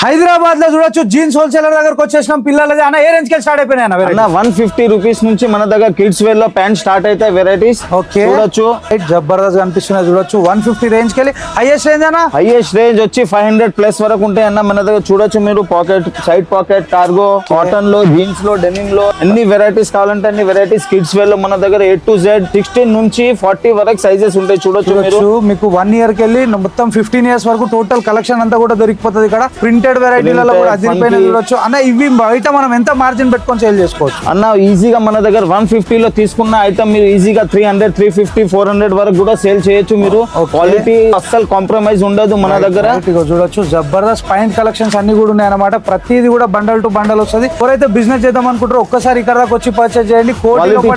హైదరాబాద్ లో చూడొచ్చు jeans wholesaler దగ్గరకు వచ్చేసినాం. పిల్లలది అన్న ఏ రేంజ్ కి స్టార్ట్ అయిపోయినాయి అన్న? 150 రూపీస్ నుంచి మన దగ్గర కిడ్స్ వేర్ లో ప్యాంట్ స్టార్ట్ అయితే వెరైటీస్ ఓకే చూడొచ్చు. జబర్దస్త్ కనిపిస్తున్నాయి చూడొచ్చు. 150 రేంజ్ కి హైయెస్ట్ రేంజ్ అన్న? హైయెస్ట్ రేంజ్ వచ్చి 500 ప్లస్ వరకు ఉంటాయి అన్న మన దగ్గర. చూడొచ్చు మీరు pocket, side pocket, cargo, cotton లో, జీన్స్ లో, డెనిమ్ లో ఎన్ని వెరైటీస్ కావాలంటే అన్ని వెరైటీస్. కిడ్స్ వేర్ లో మన దగ్గర A to Z 16 నుంచి 40 వరకు సైజెస్ ఉంటాయి. చూడొచ్చు మీరు. మీకు 1 ఇయర్ కి వెళ్ళి మొత్తం 15 ఇయర్స్ వరకు టోటల్ కలెక్షన్ అంతా కూడా దొరికిపోతుంది ఇక్కడ. ప్రింటెడ్ వెరైటీలలో కూడా అదిరిపోయిన చూడొచ్చు అన్న. ఇవి బయట మనం ఎంత మార్జిన్ పెట్టుకొని సేల్ చేసుకోవచ్చు అన్న? ఈజీగా మన దగ్గర 150 లో తీసుకున్న ఐటమ్ మీరు ఈజీగా 300, 350, 400 వరకు కూడా సేల్ చేయొచ్చు మీరు. క్వాలిటీ అస్సలు కాంప్రమైజ్ ఉండదు మన దగ్గర. చూడొచ్చు జబర్దస్త్ పాయింట్ కలెక్షన్స్ అన్ని కూడా ఉన్నాయి అనమాట. ప్రతిది కూడా బండల్ టు బండల్ వస్తుంది. ఎవరైతే బిజినెస్ చేద్దాం అనుకుంటారో ఒక్కసారి ఇక్కడ దాకా వచ్చి పర్చేజ్ చేయండి.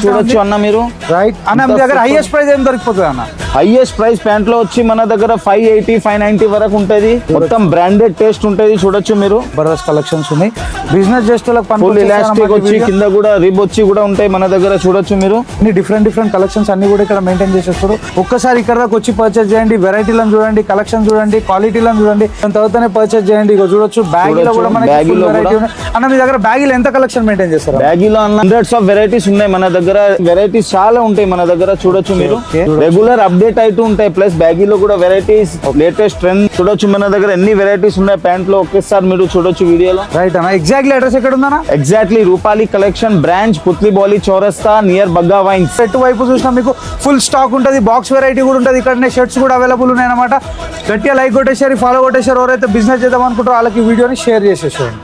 చూడొచ్చు అన్న మీరు. రైట్ అన్న మీ దగ్గర హైయెస్ట్ ప్రైస్ ఏం దొరికిపోతుంది అన్న? హైయెస్ట్ ప్రైస్ ప్యాంట్ లో వచ్చి మన దగ్గర 580, 590 వరకు ఉంటది. మొత్తం బ్రాండెడ్ టేస్ట్ ఉంటది. చూడొచ్చు మీరు. జబర్దస్త్ కలెక్షన్స్ ఉన్నాయి. బిజినెస్ చేస్తే ఫుల్ ఎలాస్టిక్ వచ్చి కింద కూడా రిబ్ వచ్చి కూడా ఉంటాయి మన దగ్గర. చూడొచ్చు మీరు. డిఫరెంట్ కలెక్షన్స్ అన్ని కూడా ఇక్కడ మెయింటైన్ చేసేస్తారు. ఒక్కసారి ఇక్కడ దాకా వచ్చి పర్చేజ్ చేయండి. వెరైటీలను చూడండి, కలెక్షన్ చూడండి, క్వాలిటీలను చూడండి. తర్వాతనే పర్చేజ్ చేయండి. ఇక చూడొచ్చు బ్యాగీలో కూడా మనకి అన్న మీ దగ్గర బ్యాగీలో ఎంత కలెక్షన్ మెయింటైన్ చేస్తారు? బ్యాగీలో అన్న హండ్రెడ్స్ ఆఫ్ వెరైటీస్ ఉన్నాయి మన దగ్గర. వెరైటీస్ చాలా ఉంటాయి మన దగ్గర. చూడొచ్చు మీరు. రెగ్యులర్ అప్డేట్ అవుతూ ఉంటాయి. ప్లస్ బ్యాగీలో కూడా వెరైటీస్, లేటెస్ట్ ట్రెండ్ చూడొచ్చు మన దగ్గర. ఎన్ని వెరైటీస్ ఉన్నాయి ప్యాంట్ లో ఒకేసారి మీరు చూడొచ్చు వీడియోలో. రైట్ అన్న. ఎగ్జాక్ట్లీ అడ్రస్ ఎక్కడ ఉందన్న? Exactly Rupali collection branch, Putlibowli చౌరస్తా, నియర్ బగ్గా వైన్స్. ఎటు వైపు చూసినా మీకు ఫుల్ స్టాక్ ఉంటుంది. బాక్స్ వెరైటీ కూడా ఉంటుంది. ఇక్కడనే షర్ట్స్ కూడా అవైలబుల్ ఉన్నాయి అనమాట. గట్టిగా లైక్ కొట్టేసారి, ఫాలో కొట్టేసారి. ఎవరైతే బిజినెస్ చేద్దాం అనుకుంటారో వాళ్ళకి వీడియోని షేర్ చేసేసేయండి.